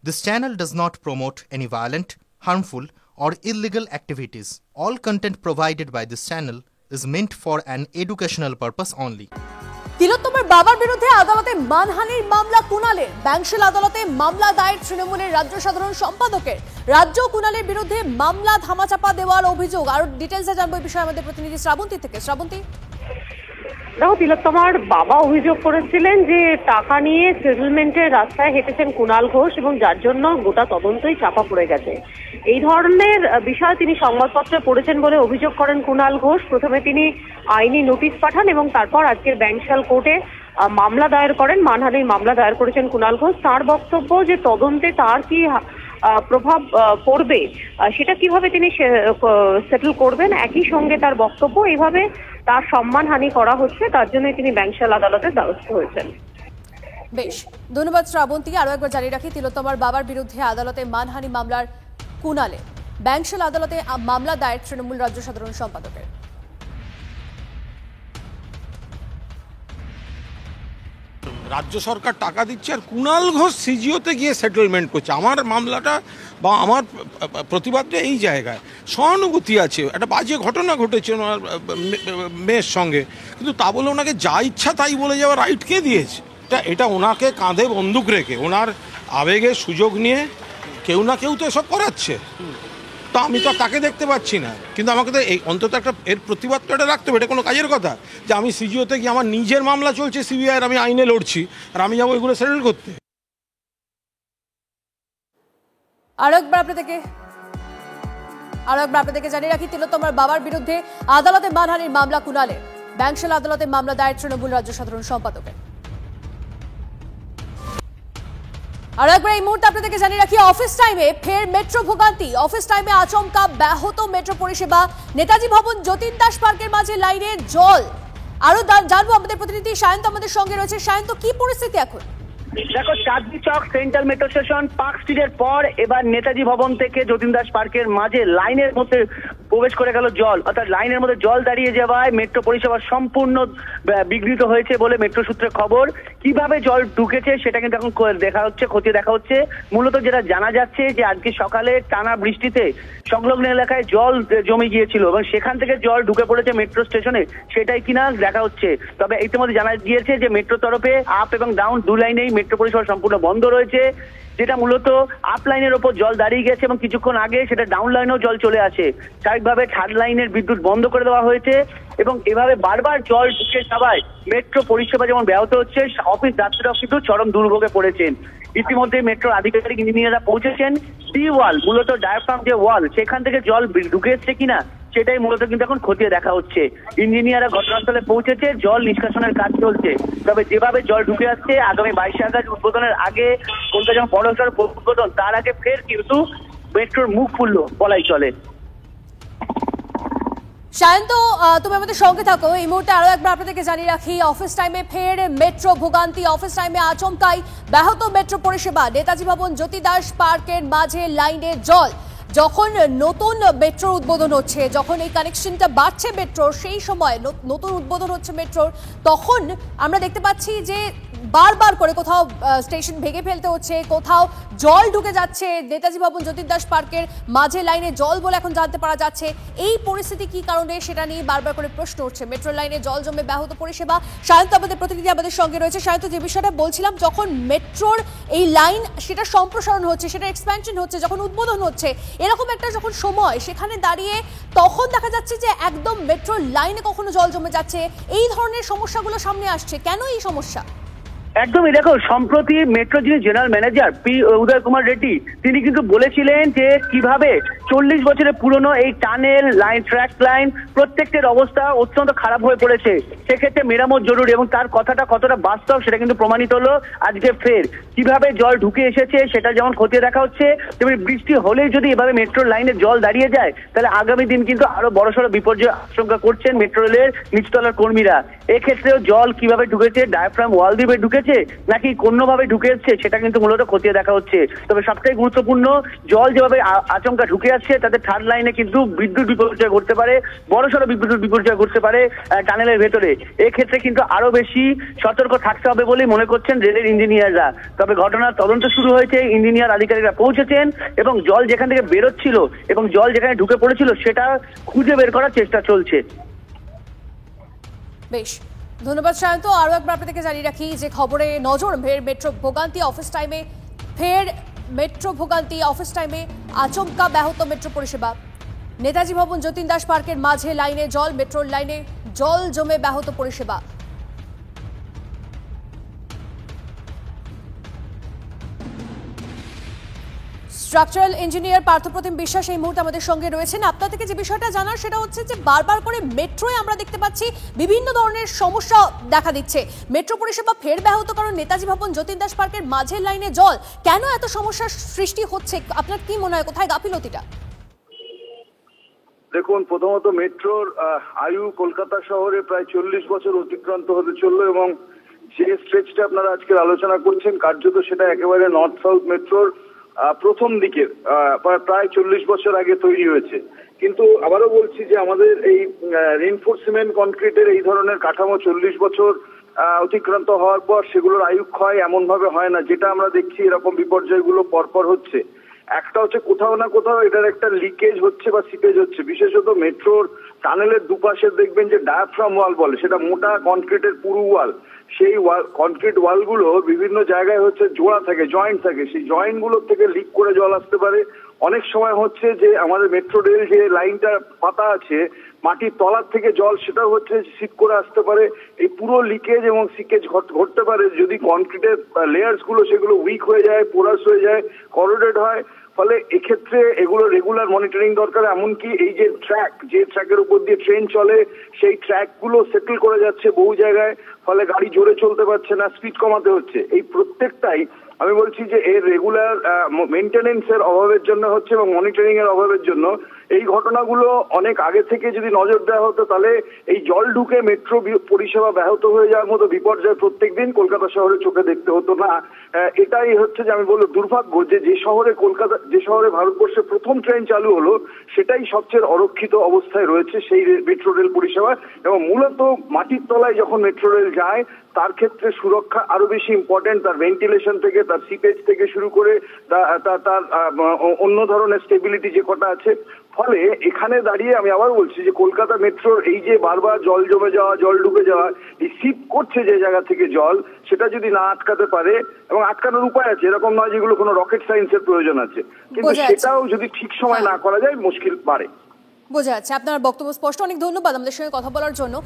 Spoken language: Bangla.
This channel does not promote any violent, harmful, or illegal activities. All content provided by this channel is meant for an educational purpose only. তিলোত্তমার বাবার বিরুদ্ধে আদালতে মানহানির মামলা কুণালের। ব্যাংশাল আদালতে মামলা দায়ের তৃণমূলের রাজ্য সাধারণ সম্পাদকের। রাজ্য কুণালের বিরুদ্ধে মামলা ধামাচাপা দেওয়ার অভিযোগ। আর ডিটেইলসে জানবো এই বিষয়ে আমাদের প্রতিনিধি শ্রাবন্তী থেকে। শ্রাবন্তী, দেখো, তিলোত্তমার বাবা অভিযোগ করেছিলেন যে টাকা নিয়ে সেটেলমেন্টের রাস্তায় হেঁটেছেন কুণাল ঘোষ এবং যার জন্য গোটা তদন্তই চাপা পড়ে গেছে। এই ধরনের বিষয় তিনি সংবাদপত্রে পড়েছেন বলে অভিযোগ করেন কুণাল ঘোষ। প্রথমে তিনি আইনি নোটিশ পাঠান এবং তারপর আজকের ব্যাংশাল কোর্টে মামলা দায়ের করেন। মানহানির মামলা দায়ের করেছেন কুণাল ঘোষ। তার বক্তব্য যে তদন্তে তার কি প্রভাব পড়বে, সেটা কিভাবে তিনি সেটেল করবেন। একই সঙ্গে তার বক্তব্য এইভাবে তার সম্মানহানি করা হচ্ছে, তার জন্য তিনি ব্যাংশাল আদালতের দ্বারস্থ হয়েছেন। বেশ, ধন্যবাদ শ্রাবন্তী। আরো একবার জানিয়ে রাখি, তিলোত্তমার বাবার বিরুদ্ধে আদালতে মানহানি মামলার কুণালে। ব্যাংশাল আদালতে মামলা দায়ের তৃণমূল রাজ্য সাধারণ সম্পাদকের। রাজ্য সরকার টাকা দিচ্ছে আর কুণাল ঘোষ সিজিওতে গিয়ে সেটেলমেন্ট করছে। আমার মামলাটা বা আমার প্রতিবাদটা এই জায়গায় সহানুভূতি আছে। একটা বাজে ঘটনা ঘটেছে ওনার মেয়ের সঙ্গে, কিন্তু তা বলে ওনাকে যা ইচ্ছা তাই বলে যাওয়ার রাইট কে দিয়েছে? এটা ওনাকে কাঁধে বন্দুক রেখে ওনার আবেগের সুযোগ নিয়ে কেউ না কেউ তো এসব করাচ্ছে। তো আমি তো তাকে দেখতে পাচ্ছি না, কিন্তু আমাকে তো এই অন্তত একটা এর প্রতিবাদ তো এটা রাখতে হবে। এটা কোনো কাজের কথা যে আমি সিজিওতে গিয়ে আমার নিজের মামলা চলছে সিবিআইয়ের, আমি আইনে লড়ছি আর আমি যাবো এগুলো সেটেল করতে। আরো একবার আপনাদেরকে জানিয়ে রাখি, তিলোত্তমার বাবার বিরুদ্ধে আদালতে মানহানির মামলা কুণালের। ব্যাংশাল আদালতে মামলা দায়ের তৃণমূল রাজ্য সাধারণ সম্পাদকের। আর একবার এই মুহূর্তে আপনাদেরকে জানিয়ে রাখি, অফিস টাইমে ফের মেট্রো ভোগান্তি। অফিস টাইমে আচমকা ব্যাহত মেট্রো পরিষেবা। নেতাজি ভবন যতীন দাস পার্কের মাঝে লাইনে জল। আরো জানবো, আমাদের প্রতিনিধি সায়ন্ত আমাদের সঙ্গে রয়েছে। সায়ন্ত, কি পরিস্থিতি এখন? দেখো, Chandni Chowk central metro station park স্ট্রিটের পর এবার নেতাজি ভবন থেকে যতীন দাস পার্কের মাঝে লাইনের মধ্যে প্রবেশ করে গেল জল। অর্থাৎ লাইনের মধ্যে জল দাঁড়িয়ে যাওয়ায় মেট্রো পরিষেবা সম্পূর্ণ বিঘ্নিত হয়েছে বলে মেট্রো সূত্রে খবর। কিভাবে জল ঢুকেছে সেটা কিন্তু এখন দেখা হচ্ছে, খতিয়ে দেখা হচ্ছে। মূলত যেটা জানা যাচ্ছে যে আজকে সকালে টানা বৃষ্টিতে সংলগ্ন এলাকায় জল জমে গিয়েছিল এবং সেখান থেকে জল ঢুকে পড়েছে মেট্রো স্টেশনে, সেটাই কিনা দেখা হচ্ছে। তবে ইতিমধ্যে জানা গিয়েছে যে মেট্রো তরফে আপ এবং ডাউন দু লাইনেই মেট্রো পরিষেবা সম্পূর্ণ বন্ধ রয়েছে। যেটা মূলত আপ লাইনের ওপর জল দাঁড়িয়ে গেছে এবং কিছুক্ষণ আগে সেটা ডাউন লাইনেও জল চলে আসে। স্বাভাবিকভাবে থার্ড লাইনের বিদ্যুৎ বন্ধ করে দেওয়া হয়েছে এবং এভাবে বারবার জল ঢুকে যাওয়ায় মেট্রো পরিষেবা যেমন ব্যাহত হচ্ছে, অফিস যাত্রীরাও কিন্তু চরম দুর্ভোগে পড়েছেন। ইতিমধ্যে মেট্রোর আধিকারিক ইঞ্জিনিয়াররা পৌঁছেছেন। সি ওয়াল, মূলত ডায়াফ্রাম যে ওয়াল, সেখান থেকে জল ঢুকে এসছে কিনা সেটাই মূলত কিন্তু এখন খতিয়ে দেখা হচ্ছে। ইঞ্জিনিয়াররা ঘটনাস্থলে পৌঁছেছে, জল নিষ্কাশনের কাজ চলছে। তবে যেভাবে জল ঢুকে আসছে, আগামী 22 আগস্ট উদ্বোধনের আগে কলকাতা যখন পৌরসভার উদ্বোধন, তার আগে ফের কিন্তু মেট্রোর মুখ খুললো বলাই চলে। সায়ন্ত, তুমি আমাদের সঙ্গে থাকো। এই মুহূর্তে আরো একবার আপনাদেরকে জানিয়ে রাখি, অফিস টাইমে ফের মেট্রো ভোগান্তি। অফিস টাইমে আচমকাই ব্যাহত মেট্রো পরিষেবা। নেতাজি ভবন জ্যোতি দাস পার্কের মাঝে লাইনে জল। যখন নতুন মেট্রোর উদ্বোধন হচ্ছে, যখন এই কানেকশনটা বাড়ছে মেট্রোর, সেই সময় নতুন উদ্বোধন হচ্ছে মেট্রোর, তখন আমরা দেখতে পাচ্ছি যে বারবার করে কোথাও স্টেশন ভেঙে ফেলতে হচ্ছে, কোথাও জল ঢুকে যাচ্ছে। নেতাজি ভবন যতীন দাস পার্কের মাঝে লাইনে জল বলে এখন জানতে পারা যাচ্ছে। এই পরিস্থিতি কি কারণে সেটা নিয়ে বারবার করে প্রশ্ন উঠছে। মেট্রো লাইনে জল জমে ব্যাহত পরিষেবা। সায়ন্ত আমাদের প্রতিনিধি আমাদের সঙ্গে রয়েছে। সায়ন্ত, যে বিষয়টা বলছিলাম, যখন মেট্রোর এই লাইন সেটা সম্প্রসারণ হচ্ছে, সেটা এক্সপ্যানশন হচ্ছে, যখন উদ্বোধন হচ্ছে, এরকম একটা যখন সময়, সেখানে দাঁড়িয়ে তখন দেখা যাচ্ছে যে একদম মেট্রোর লাইনে কখনো জল জমে যাচ্ছে। এই ধরনের সমস্যাগুলো সামনে আসছে। কেন এই সমস্যা? একদমই, দেখো, সম্প্রতি মেট্রো যিনি জেনারেল ম্যানেজার উদয় কুমার রেড্ডি, তিনি কিন্তু বলেছিলেন যে কিভাবে 40 বছরের পুরনো এই টানেল লাইন, ট্র্যাক লাইন, প্রত্যেকটির অবস্থা অত্যন্ত খারাপ হয়ে পড়েছে। সেক্ষেত্রে মেরামত জরুরি এবং তার কথাটা কতটা বাস্তব সেটা কিন্তু প্রমাণিত হলো আজকে। ফের কিভাবে জল ঢুকে এসেছে সেটা যেমন খতিয়ে দেখা হচ্ছে, তেমনি বৃষ্টি হলেই যদি এভাবে মেট্রোর লাইনে জল দাঁড়িয়ে যায়, তাহলে আগামী দিন কিন্তু আরো বড়সড় বিপর্যয় আশঙ্কা করছেন মেট্রো রেলের নিচতলার কর্মীরা। এক্ষেত্রেও জল কিভাবে ঢুকেছে, ডায়াফ্রাম ওয়াল দিয়ে ঢুকেছে এসেছে নাকি কোনোভাবে ঢুকে এসছে সেটা কিন্তু মূলত খতিয়ে দেখা হচ্ছে। তবে সবটাই গুরুত্বপূর্ণ, জল যেভাবে আচমকা ঢুকে আসছে তাতে থার্ড লাইনে কিন্তু বিদ্যুৎ বিপর্যয় ঘটতে পারে, বড়সড় বিদ্যুৎ বিপর্যয় ঘটতে পারে টানেলের ভেতরে। এক্ষেত্রে কিন্তু আরো বেশি সতর্ক থাকতে হবে বলেই মনে করছেন রেলের ইঞ্জিনিয়াররা। তবে ঘটনার তদন্ত শুরু হয়েছে, ইঞ্জিনিয়ার আধিকারিকরা পৌঁছেছেন এবং জল যেখান থেকে বেরোচ্ছিল এবং জল যেখানে ঢুকে পড়েছিল সেটা খুঁজে বের করার চেষ্টা চলছে। বেশ, ধন্যবাদ সায়ন্ত। আরো একবার আপনাদেরকে জানিয়ে রাখি যে খবরে নজর, মেট্রো ভোগান্তি অফিস টাইমে আচমকা ব্যাহত মেট্রো পরিষেবা। নেতাজি ভবন যতীন দাস পার্কের মাঝে লাইনে জল, মেট্রোর লাইনে জল জমে ব্যাহত পরিষেবা। স্ট্রাকচারাল ইঞ্জিনিয়ার পার্থপ্রতিম বিশ্বাস এই মুহূর্তে আমাদের সঙ্গে রয়েছেন। আপনার থেকে যে বিষয়টা জানার সেটা হচ্ছে যে বারবার করে মেট্রোয় আমরা দেখতে পাচ্ছি বিভিন্ন ধরনের সমস্যা দেখা দিচ্ছে। মেট্রো পরিষেবা ফের ব্যাহত কারণ নেতাজি ভবন যতীন দাস পার্কের মাঝের লাইনে জল। কেন এত সমস্যার সৃষ্টি হচ্ছে, আপনার কি মনে হয়, কোথায় গাফিলতিটা? দেখুন, প্রথমত মেট্রোর আয়ু কলকাতা শহরে প্রায় 40 বছর অতিক্রান্ত হতে চললো এবং যে স্ট্রেচটা আপনারা আজকে আলোচনা করছেন কার্যত সেটা একেবারে নর্থ সাউথ মেট্রোর প্রথম দিকে প্রায় 40 বছর আগে তৈরি হয়েছে। কিন্তু আবারও বলছি যে আমাদের এই রিনফোর্সমেন্ট কনক্রিটের এই ধরনের কাঠামো 40 বছর অতিক্রান্ত হওয়ার পর সেগুলোর আয়ু ক্ষয় এমন ভাবে হয় না, যেটা আমরা দেখছি এরকম বিপর্যয়গুলো পরপর হচ্ছে। একটা হচ্ছে কোথাও না কোথাও এটার একটা লিকেজ হচ্ছে বা সিপেজ হচ্ছে, বিশেষত মেট্রোর টানেলের দুপাশে দেখবেন যে ডায়াফ্রাম ওয়াল বলে, সেটা মোটা কনক্রিটের পুরু ওয়াল, সেই কনক্রিট ওয়ালগুলো বিভিন্ন জায়গায় হচ্ছে জোড়া থাকে, জয়েন্ট থাকে, সেই জয়েন্ট গুলোর থেকে লিক করে জল আসতে পারে। অনেক সময় হচ্ছে যে আমাদের মেট্রো রেল যে লাইনটা পাতা আছে মাটির তলার থেকে জল সেটা হচ্ছে সিপ করে আসতে পারে। এই পুরো লিকেজ এবং সিকেজ ঘটতে পারে যদি কনক্রিটের লেয়ার্স গুলো সেগুলো উইক হয়ে যায়, পোরাস হয়ে যায়, করোডেড হয়। ফলে এক্ষেত্রে এগুলো রেগুলার মনিটরিং দরকার। এমনকি এই যে ট্র্যাকের উপর দিয়ে ট্রেন চলে সেই ট্র্যাক গুলো সেটেল করে যাচ্ছে বহু জায়গায়, ফলে গাড়ি জোরে চলতে পারছে না, স্পিড কমাতে হচ্ছে। এই প্রত্যেকটাই আমি বলছি যে এর রেগুলার মেনটেনেন্স এর অভাবের জন্য হচ্ছে এবং মনিটরিং এর অভাবের জন্য। এই ঘটনাগুলো অনেক আগে থেকে যদি নজর দেওয়া হতো তাহলে এই জল ঢুকে মেট্রো পরিষেবা ব্যাহত হয়ে যাওয়ার মতো বিপর্যয় প্রত্যেকদিন কলকাতা শহরে চোখে দেখতে হতো না। এটাই হচ্ছে যে আমি বলবো দুর্ভাগ্য যে শহরে ভারতবর্ষে প্রথম ট্রেন চালু হলো সেটাই সবচেয়ে অরক্ষিত অবস্থায় রয়েছে সেই মেট্রো রেল পরিষেবা। এবং মূলত মাটির তলায় যখন মেট্রো রেল যায় তার ক্ষেত্রে সুরক্ষা আরো বেশি ইম্পর্টেন্ট, তার ভেন্টিলেশন থেকে, তার সিপেজ থেকে শুরু করে তার অন্য ধরনের স্টেবিলিটি যে কটা আছে। ফলে এখানে দাঁড়িয়ে আমি আবার বলছি যে কলকাতা মেট্রোর এই যে বারবার জল জমে যাওয়া, জল ঢুকে যাওয়া, এই সিপ করছে যে জায়গা থেকে জল, সেটা যদি না আটকাতে পারে, এবং আটকানোর উপায় আছে, এরকম নয় যেগুলো কোনো রকেট সায়েন্সের প্রয়োজন আছে, কিন্তু সেটাও যদি ঠিক সময় না করা যায় মুশকিল বাড়ে। বোঝা যাচ্ছে। আপনার বক্তব্য স্পষ্ট, অনেক ধন্যবাদ আমাদের সঙ্গে কথা বলার জন্য।